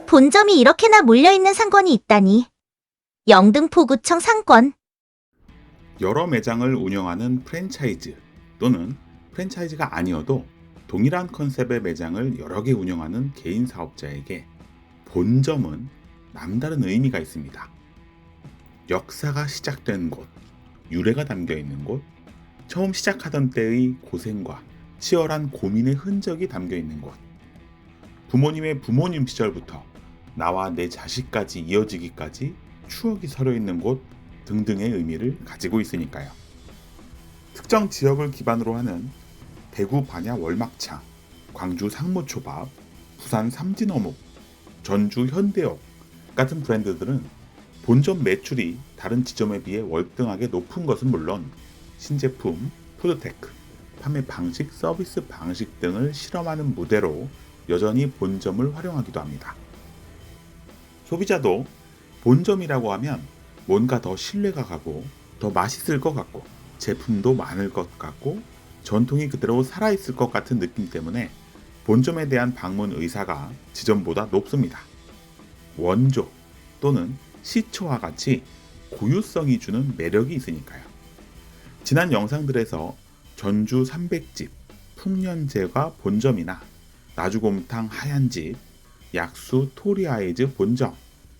본점이 이렇게나 몰려있는 상권이 있다니. 영등포구청 상권. 여러 매장을 운영하는 프랜차이즈 또는 프랜차이즈가 아니어도 동일한 컨셉의 매장을 여러 개 운영하는 개인 사업자에게 본점은 남다른 의미가 있습니다. 역사가 시작된 곳, 유래가 담겨 있는 곳, 처음 시작하던 때의 고생과 치열한 고민의 흔적이 담겨 있는 곳, 부모님의 부모님 시절부터 나와 내 자식까지 이어지기까지 추억이 서려 있는 곳 등등의 의미를 가지고 있으니까요. 특정 지역을 기반으로 하는 대구 반야 월막창, 광주 상무초밥, 부산 삼진어묵, 전주 현대옥 같은 브랜드들은 본점 매출이 다른 지점에 비해 월등하게 높은 것은 물론 신제품, 푸드테크, 판매 방식, 서비스 방식 등을 실험하는 무대로 여전히 본점을 활용하기도 합니다. 소비자도 본점이라고 하면 뭔가 더 신뢰가 가고 더 맛있을 것 같고 제품도 많을 것 같고 전통이 그대로 살아있을 것 같은 느낌 때문에 본점에 대한 방문 의사가 지점보다 높습니다. 원조 또는 시초와 같이 고유성이 주는 매력이 있으니까요. 지난 영상들에서 전주 300집, 풍년제과 본점이나 나주곰탕 하얀집, 약수 토리아이즈 본점,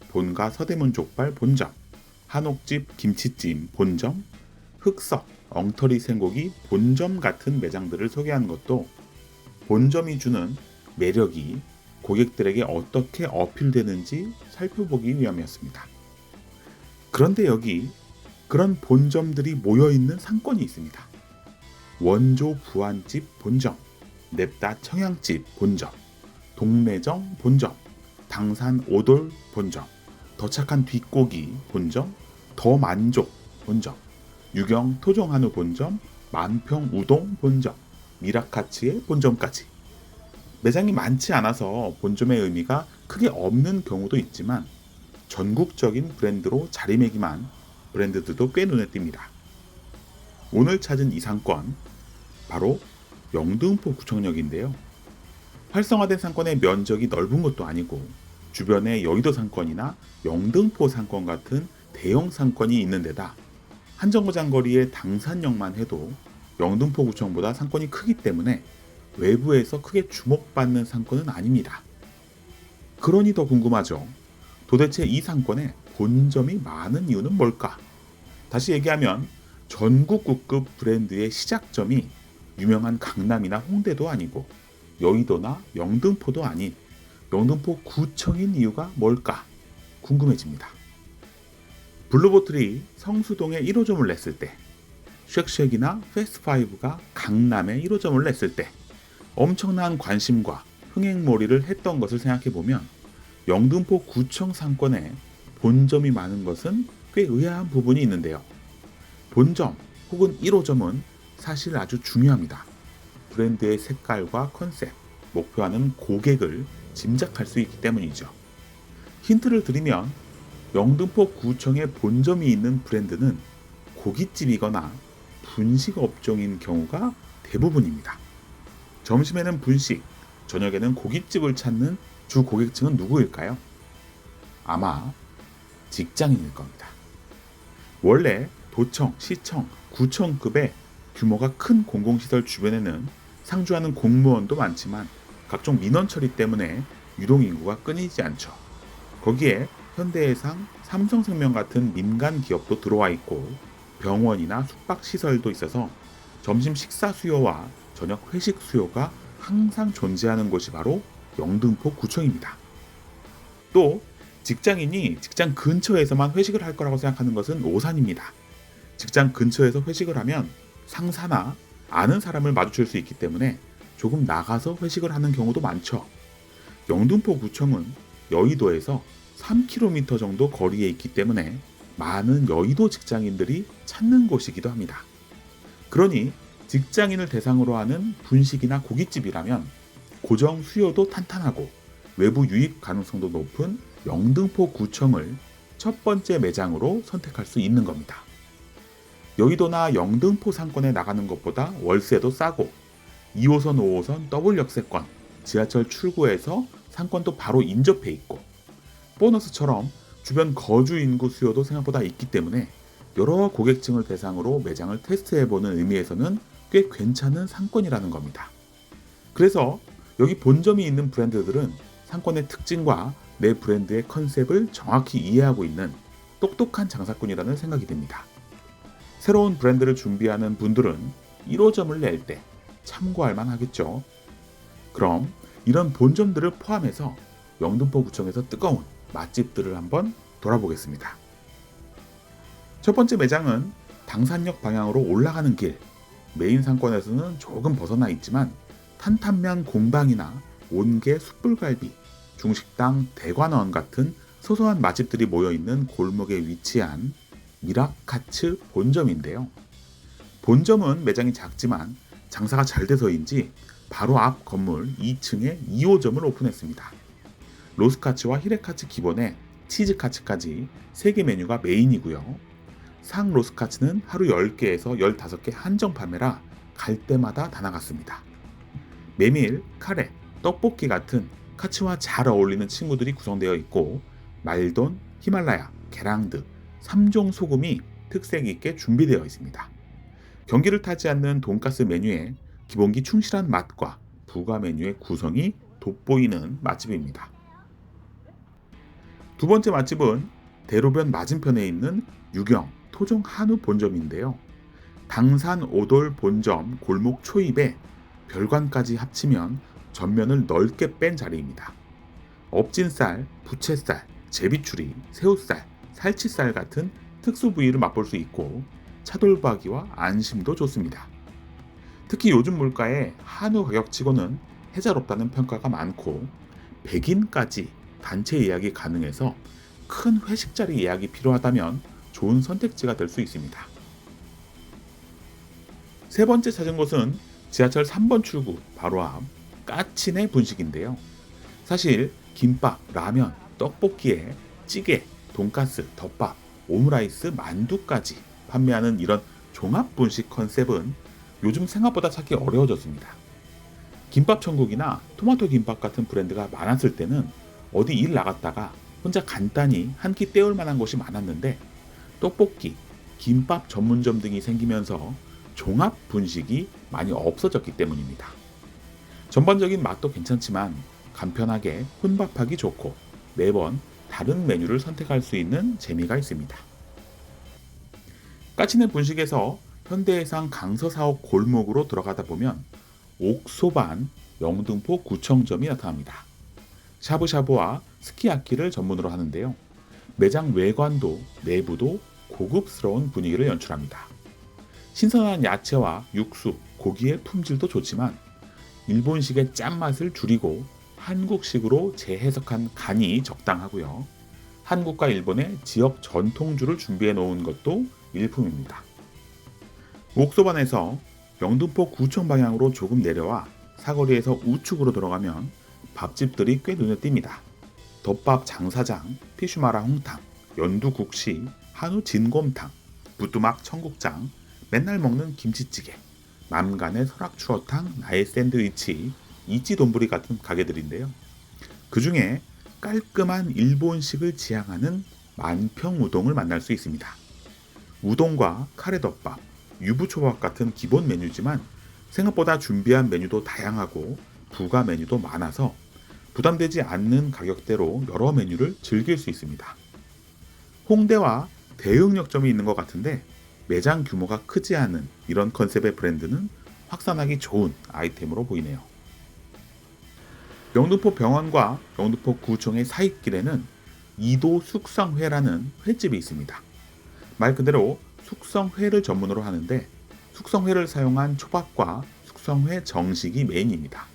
본가 서대문 족발 본점, 한옥집 김치찜 본점, 흑석 엉터리 생고기 본점 같은 매장들을 소개하는 것도 본점이 주는 매력이 고객들에게 어떻게 어필되는지 살펴보기 위함이었습니다. 그런데 여기 그런 본점들이 모여있는 상권이 있습니다. 원조 부안집 본점, 냅다 청양집 본점, 동래정 본점, 당산 오돌 본점, 더 착한 뒷고기 본점, 더 만족 본점, 유경 토종한우 본점, 만평 우동 본점, 미라카츠의 본점까지. 매장이 많지 않아서 본점의 의미가 크게 없는 경우도 있지만 전국적인 브랜드로 자리매김한 브랜드들도 꽤 눈에 띕니다. 오늘 찾은 이 상권, 바로 영등포 구청역인데요. 활성화된 상권의 면적이 넓은 것도 아니고 주변에 여의도 상권이나 영등포 상권 같은 대형 상권이 있는 데다 한정거 장거리의 당산역만 해도 영등포 구청보다 상권이 크기 때문에 외부에서 크게 주목받는 상권은 아닙니다. 그러니 더 궁금하죠. 도대체 이 상권에 본점이 많은 이유는 뭘까? 다시 얘기하면 전국구급 브랜드의 시작점이 유명한 강남이나 홍대도 아니고 여의도나 영등포도 아닌 영등포 구청인 이유가 뭘까 궁금해집니다. 블루보틀이 성수동에 1호점을 냈을 때, 쉑쉑이나 패스트파이브가 강남에 1호점을 냈을 때 엄청난 관심과 흥행몰이를 했던 것을 생각해보면 영등포 구청 상권에 본점이 많은 것은 꽤 의아한 부분이 있는데요. 본점 혹은 1호점은 사실 아주 중요합니다. 브랜드의 색깔과 컨셉, 목표하는 고객을 짐작할 수 있기 때문이죠. 힌트를 드리면 영등포 구청에 본점이 있는 브랜드는 고깃집이거나 분식 업종인 경우가 대부분입니다. 점심에는 분식, 저녁에는 고깃집을 찾는 주 고객층은 누구일까요? 아마 직장인일 겁니다. 원래 도청, 시청, 구청급의 규모가 큰 공공시설 주변에는 상주하는 공무원도 많지만 각종 민원 처리 때문에 유동인구가 끊이지 않죠. 거기에 현대해상, 삼성생명 같은 민간 기업도 들어와 있고 병원이나 숙박시설도 있어서 점심 식사 수요와 저녁 회식 수요가 항상 존재하는 곳이 바로 영등포 구청입니다. 또 직장인이 직장 근처에서만 회식을 할 거라고 생각하는 것은 오산입니다. 직장 근처에서 회식을 하면 상사나 아는 사람을 마주칠 수 있기 때문에 조금 나가서 회식을 하는 경우도 많죠. 영등포 구청은 여의도에서 3km 정도 거리에 있기 때문에 많은 여의도 직장인들이 찾는 곳이기도 합니다. 그러니 직장인을 대상으로 하는 분식이나 고깃집이라면 고정 수요도 탄탄하고 외부 유입 가능성도 높은 영등포 구청을 첫 번째 매장으로 선택할 수 있는 겁니다. 여의도나 영등포 상권에 나가는 것보다 월세도 싸고 2호선, 5호선 더블 역세권, 지하철 출구에서 상권도 바로 인접해 있고 보너스처럼 주변 거주 인구 수요도 생각보다 있기 때문에 여러 고객층을 대상으로 매장을 테스트해보는 의미에서는 꽤 괜찮은 상권이라는 겁니다. 그래서 여기 본점이 있는 브랜드들은 상권의 특징과 내 브랜드의 컨셉을 정확히 이해하고 있는 똑똑한 장사꾼이라는 생각이 듭니다. 새로운 브랜드를 준비하는 분들은 1호점을 낼 때 참고할 만하겠죠. 그럼 이런 본점들을 포함해서 영등포구청에서 뜨거운 맛집들을 한번 돌아보겠습니다. 첫 번째 매장은 당산역 방향으로 올라가는 길, 메인 상권에서는 조금 벗어나 있지만 탄탄면 공방이나 온개 숯불갈비, 중식당 대관원 같은 소소한 맛집들이 모여있는 골목에 위치한 미라카츠 본점인데요. 본점은 매장이 작지만 장사가 잘 돼서인지 바로 앞 건물 2층에 2호점을 오픈했습니다. 로스카츠와 히레카츠 기본에 치즈카츠까지 3개 메뉴가 메인이고요. 상 로스카츠는 하루 10개에서 15개 한정 판매라 갈 때마다 다 나갔습니다. 메밀, 카레, 떡볶이 같은 카츠와 잘 어울리는 친구들이 구성되어 있고 말돈, 히말라야, 계랑 등 3종 소금이 특색 있게 준비되어 있습니다. 경기를 타지 않는 돈가스 메뉴에 기본기 충실한 맛과 부가 메뉴의 구성이 돋보이는 맛집입니다. 두 번째 맛집은 대로변 맞은편에 있는 유경 토종 한우 본점인데요. 당산 오돌 본점 골목 초입에 별관까지 합치면 전면을 넓게 뺀 자리입니다. 엎진살, 부채살, 제비추리, 새우살, 살치살 같은 특수 부위를 맛볼 수 있고 차돌박이와 안심도 좋습니다. 특히 요즘 물가에 한우 가격치고는 해자롭다는 평가가 많고 100인까지 단체 예약이 가능해서 큰 회식 자리 예약이 필요하다면 좋은 선택지가 될 수 있습니다. 세 번째 찾은 곳은 지하철 3번 출구 바로 앞 까치네 분식인데요. 사실 김밥, 라면, 떡볶이에 찌개, 돈가스, 덮밥, 오므라이스, 만두까지 판매하는 이런 종합 분식 컨셉은 요즘 생각보다 찾기 어려워졌습니다. 김밥 천국이나 토마토 김밥 같은 브랜드가 많았을 때는 어디 일 나갔다가 혼자 간단히 한 끼 때울 만한 곳이 많았는데 떡볶이, 김밥 전문점 등이 생기면서 종합 분식이 많이 없어졌기 때문입니다. 전반적인 맛도 괜찮지만 간편하게 혼밥하기 좋고 매번 다른 메뉴를 선택할 수 있는 재미가 있습니다. 까치네 분식에서 현대해상 강서 사옥 골목으로 들어가다 보면 옥소반 영등포 구청점이 나타납니다. 샤브샤브와 스키야키를 전문으로 하는데요. 매장 외관도 내부도 고급스러운 분위기를 연출합니다. 신선한 야채와 육수, 고기의 품질도 좋지만 일본식의 짠맛을 줄이고 한국식으로 재해석한 간이 적당하고요. 한국과 일본의 지역 전통주를 준비해 놓은 것도 일품입니다. 옥소반에서 영등포 구청 방향으로 조금 내려와 사거리에서 우측으로 들어가면 밥집들이 꽤 눈에 띕니다. 덮밥 장사장, 피슈마라 홍탕, 연두국시, 한우 진곰탕, 부뚜막 청국장, 맨날 먹는 김치찌개, 맘간의 설악추어탕, 나의 샌드위치, 이치 돈부리 같은 가게들인데요. 그 중에 깔끔한 일본식을 지향하는 만평우동을 만날 수 있습니다. 우동과 카레덮밥, 유부초밥 같은 기본 메뉴지만 생각보다 준비한 메뉴도 다양하고 부가 메뉴도 많아서 부담되지 않는 가격대로 여러 메뉴를 즐길 수 있습니다. 홍대와 대흥역점이 있는 것 같은데 매장 규모가 크지 않은 이런 컨셉의 브랜드는 확산하기 좋은 아이템으로 보이네요. 영등포 병원과 영등포 구청의 사이길에는 이도 숙성회라는 횟집이 있습니다. 말 그대로 숙성회를 전문으로 하는데 숙성회를 사용한 초밥과 숙성회 정식이 메인입니다.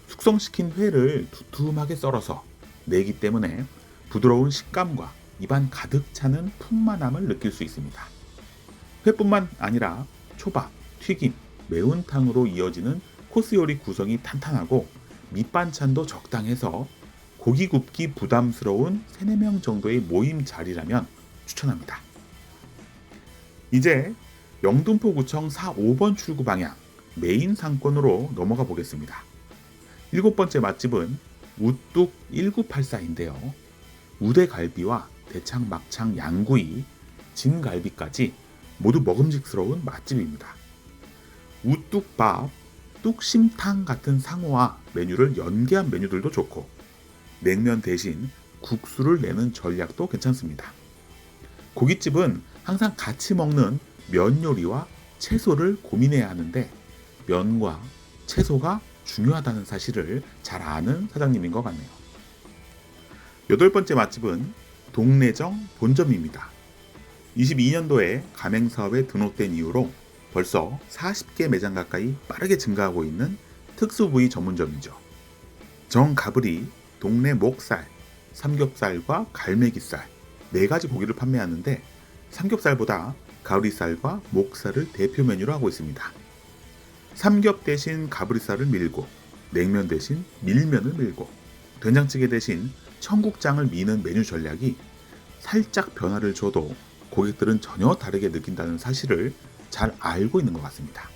숙성시킨 회를 두툼하게 썰어서 내기 때문에 부드러운 식감과 입안 가득 차는 풍만함을 느낄 수 있습니다. 회뿐만 아니라 초밥, 튀김, 매운탕으로 이어지는 코스 요리 구성이 탄탄하고 밑반찬도 적당해서 고기 굽기 부담스러운 3, 4명 정도의 모임 자리라면 추천합니다. 이제 영등포구청 4, 5번 출구 방향 메인 상권으로 넘어가 보겠습니다. 7번째 맛집은 우뚝 1984인데요. 우대갈비와 대창, 막창, 양구이, 진갈비까지 모두 먹음직스러운 맛집입니다. 우뚝밥, 뚝심탕 같은 상호와 메뉴를 연계한 메뉴들도 좋고 냉면 대신 국수를 내는 전략도 괜찮습니다. 고깃집은 항상 같이 먹는 면 요리와 채소를 고민해야 하는데 면과 채소가 중요하다는 사실을 잘 아는 사장님인 것 같네요. 8번째 맛집은 동래정 본점입니다. 22년도에 가맹사업에 등록된 이후로 벌써 40개 매장 가까이 빠르게 증가하고 있는 특수부위 전문점이죠. 정가브리, 동래 목살, 삼겹살과 갈매기살 4가지 고기를 판매하는데 삼겹살보다 가브리살과 목살을 대표 메뉴로 하고 있습니다. 삼겹 대신 가브리살을 밀고 냉면 대신 밀면을 밀고 된장찌개 대신 청국장을 미는 메뉴 전략이 살짝 변화를 줘도 고객들은 전혀 다르게 느낀다는 사실을 잘 알고 있는 것 같습니다.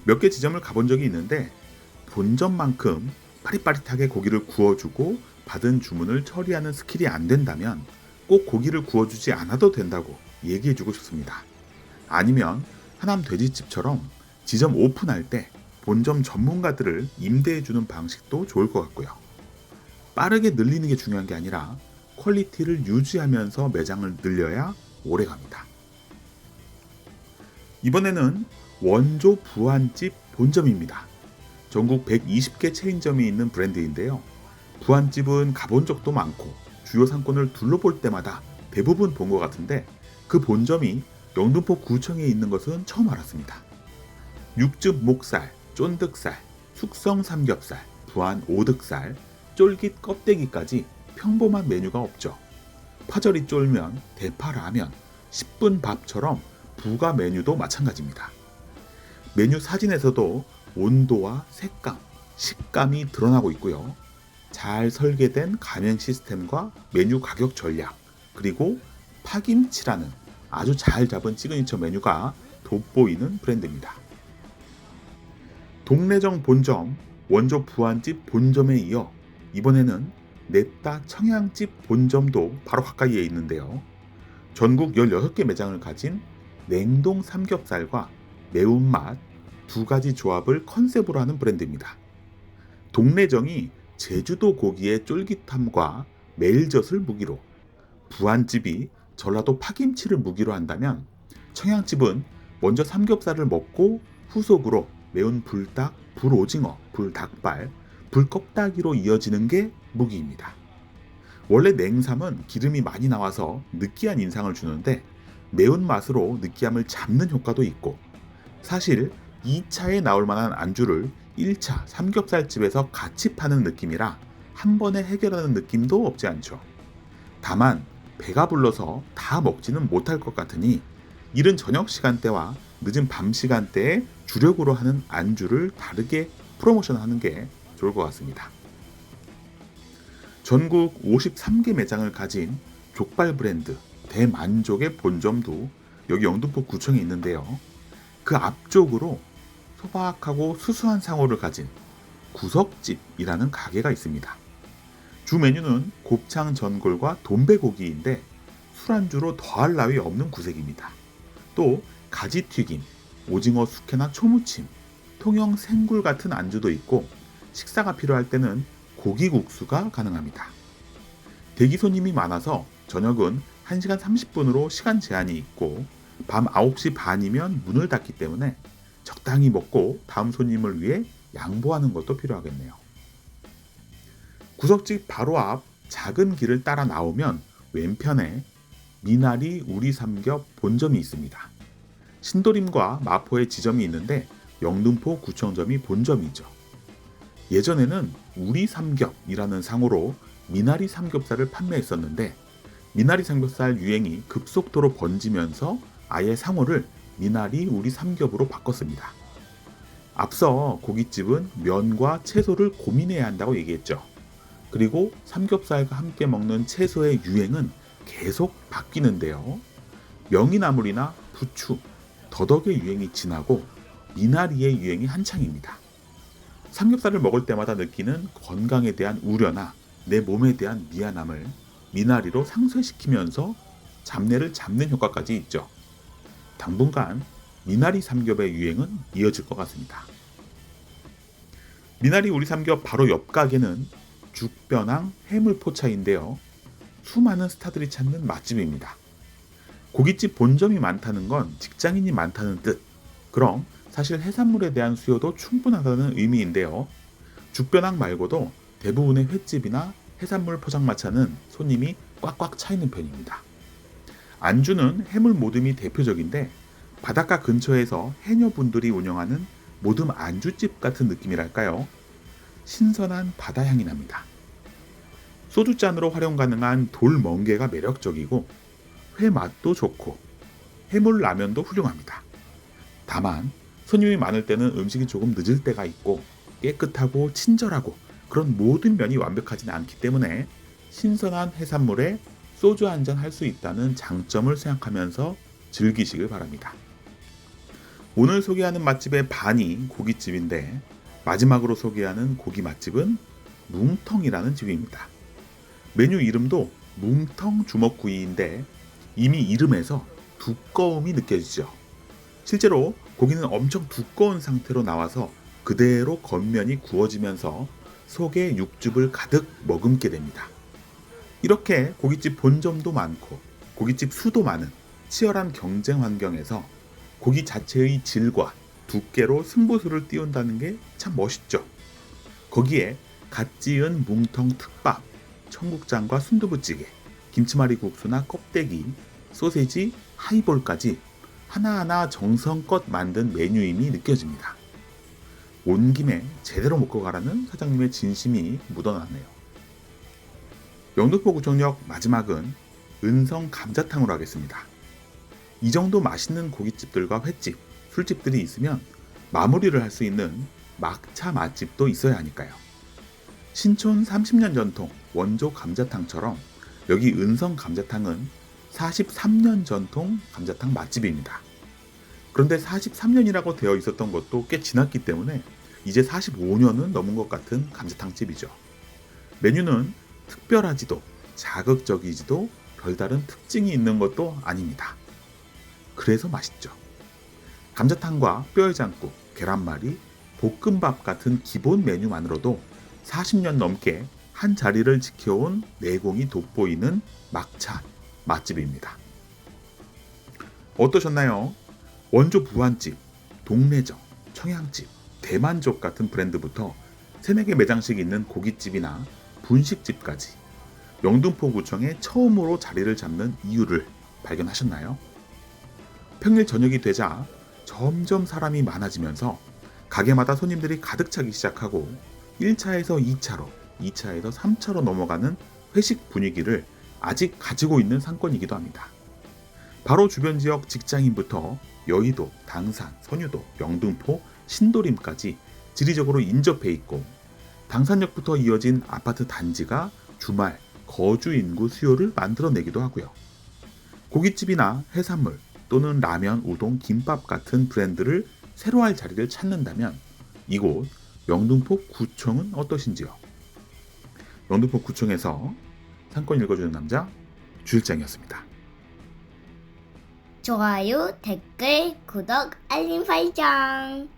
몇 개 지점을 가본 적이 있는데 본점만큼 빠릿빠릿하게 고기를 구워주고 받은 주문을 처리하는 스킬이 안 된다면 꼭 고기를 구워주지 않아도 된다고 얘기해주고 싶습니다. 아니면 하남 돼지집처럼 지점 오픈할 때 본점 전문가들을 임대해주는 방식도 좋을 것 같고요. 빠르게 늘리는 게 중요한 게 아니라 퀄리티를 유지하면서 매장을 늘려야 오래갑니다. 이번에는 원조 부안집 본점입니다. 전국 120개 체인점이 있는 브랜드인데요. 부안집은 가본 적도 많고 주요 상권을 둘러볼 때마다 대부분 본 것 같은데 그 본점이 영등포 구청에 있는 것은 처음 알았습니다. 육즙 목살, 쫀득살, 숙성 삼겹살, 부안 오득살, 쫄깃 껍데기까지 평범한 메뉴가 없죠. 파절이 쫄면, 대파 라면, 10분 밥처럼 부가 메뉴도 마찬가지입니다. 메뉴 사진에서도 온도와 색감, 식감이 드러나고 있고요. 잘 설계된 가맹 시스템과 메뉴 가격 전략, 그리고 파김치라는 아주 잘 잡은 시그니처 메뉴가 돋보이는 브랜드입니다. 동래정 본점, 원조 부안집 본점에 이어 이번에는 냅다 청양집 본점도 바로 가까이에 있는데요. 전국 16개 매장을 가진 냉동 삼겹살과 매운맛 2가지 조합을 컨셉으로 하는 브랜드입니다. 동래정이 제주도 고기의 쫄깃함과 멜젓을 무기로, 부안집이 전라도 파김치를 무기로 한다면 청양집은 먼저 삼겹살을 먹고 후속으로 매운 불닭, 불오징어, 불닭발, 불껍다기로 이어지는 게 무기입니다. 원래 냉삼은 기름이 많이 나와서 느끼한 인상을 주는데 매운맛으로 느끼함을 잡는 효과도 있고 사실 2차에 나올 만한 안주를 1차 삼겹살집에서 같이 파는 느낌이라 한 번에 해결하는 느낌도 없지 않죠. 다만 배가 불러서 다 먹지는 못할 것 같으니 이른 저녁 시간대와 늦은 밤 시간대에 주력으로 하는 안주를 다르게 프로모션하는 게 좋을 것 같습니다. 전국 53개 매장을 가진 족발 브랜드 대만족의 본점도 여기 영등포 구청에 있는데요. 그 앞쪽으로 소박하고 수수한 상호를 가진 구석집이라는 가게가 있습니다. 주 메뉴는 곱창 전골과 돈배고기인데 술안주로 더할 나위 없는 구색입니다. 또 가지튀김, 오징어 숙회나 초무침, 통영 생굴 같은 안주도 있고 식사가 필요할 때는 고기국수가 가능합니다. 대기 손님이 많아서 저녁은 1시간 30분으로 시간 제한이 있고 밤 9시 반이면 문을 닫기 때문에 적당히 먹고 다음 손님을 위해 양보하는 것도 필요하겠네요. 구석집 바로 앞 작은 길을 따라 나오면 왼편에 미나리 우리삼겹 본점이 있습니다. 신도림과 마포에 지점이 있는데 영등포 구청점이 본점이죠. 예전에는 우리삼겹이라는 상호로 미나리 삼겹살을 판매했었는데 미나리 삼겹살 유행이 급속도로 번지면서 아예 상호를 미나리 우리삼겹으로 바꿨습니다. 앞서 고깃집은 면과 채소를 고민해야 한다고 얘기했죠. 그리고 삼겹살과 함께 먹는 채소의 유행은 계속 바뀌는데요. 명이나물이나 부추, 더덕의 유행이 지나고 미나리의 유행이 한창입니다. 삼겹살을 먹을 때마다 느끼는 건강에 대한 우려나 내 몸에 대한 미안함을 미나리로 상쇄시키면서 잡내를 잡는 효과까지 있죠. 당분간 미나리 삼겹의 유행은 이어질 것 같습니다. 미나리 우리 삼겹 바로 옆 가게는 죽변항 해물포차인데요. 수많은 스타들이 찾는 맛집입니다. 고깃집 본점이 많다는 건 직장인이 많다는 뜻. 그럼 사실 해산물에 대한 수요도 충분하다는 의미인데요. 죽변항 말고도 대부분의 횟집이나 해산물 포장마차는 손님이 꽉꽉 차 있는 편입니다. 안주는 해물 모듬이 대표적인데 바닷가 근처에서 해녀분들이 운영하는 모듬 안주집 같은 느낌이랄까요? 신선한 바다 향이 납니다. 소주잔으로 활용 가능한 돌멍게가 매력적이고 회 맛도 좋고 해물 라면도 훌륭합니다. 다만 손님이 많을 때는 음식이 조금 늦을 때가 있고 깨끗하고 친절하고 그런 모든 면이 완벽하진 않기 때문에 신선한 해산물에 소주 한잔 할 수 있다는 장점을 생각하면서 즐기시길 바랍니다. 오늘 소개하는 맛집의 반이 고깃집인데 마지막으로 소개하는 고기 맛집은 뭉텅이라는 집입니다. 메뉴 이름도 뭉텅 주먹구이인데 이미 이름에서 두꺼움이 느껴지죠. 실제로 고기는 엄청 두꺼운 상태로 나와서 그대로 겉면이 구워지면서 속에 육즙을 가득 머금게 됩니다. 이렇게 고깃집 본점도 많고 고깃집 수도 많은 치열한 경쟁 환경에서 고기 자체의 질과 두께로 승부수를 띄운다는 게 참 멋있죠. 거기에 갓 지은 뭉텅 특밥, 청국장과 순두부찌개, 김치말이 국수나 껍데기, 소세지, 하이볼까지 하나하나 정성껏 만든 메뉴임이 느껴집니다. 온 김에 제대로 먹고 가라는 사장님의 진심이 묻어나네요. 영등포구청역 마지막은 은성 감자탕으로 하겠습니다. 이 정도 맛있는 고깃집들과 횟집, 술집들이 있으면 마무리를 할 수 있는 막차 맛집도 있어야 하니까요. 신촌 30년 전통 원조 감자탕처럼 여기 은성 감자탕은 43년 전통 감자탕 맛집입니다. 그런데 43년이라고 되어 있었던 것도 꽤 지났기 때문에 이제 45년은 넘은 것 같은 감자탕집이죠. 메뉴는 특별하지도 자극적이지도 별다른 특징이 있는 것도 아닙니다. 그래서 맛있죠. 감자탕과 뼈해장국, 계란말이, 볶음밥 같은 기본 메뉴만으로도 40년 넘게 한 자리를 지켜온 내공이 돋보이는 막차 맛집입니다. 어떠셨나요? 원조 부안집, 동래정, 청양집, 대만족 같은 브랜드부터 3-4개 매장씩 있는 고깃집이나 분식집까지 영등포구청에 처음으로 자리를 잡는 이유를 발견하셨나요? 평일 저녁이 되자 점점 사람이 많아지면서 가게마다 손님들이 가득 차기 시작하고 1차에서 2차로, 2차에서 3차로 넘어가는 회식 분위기를 아직 가지고 있는 상권이기도 합니다. 바로 주변 지역 직장인부터 여의도, 당산, 선유도, 영등포, 신도림까지 지리적으로 인접해 있고 당산역부터 이어진 아파트 단지가 주말 거주 인구 수요를 만들어내기도 하고요. 고깃집이나 해산물 또는 라면, 우동, 김밥 같은 브랜드를 새로 할 자리를 찾는다면 이곳 영등포 구청은 어떠신지요? 영등포 구청에서 상권 읽어주는 남자 주일장이었습니다. 좋아요, 댓글, 구독, 알림 설정.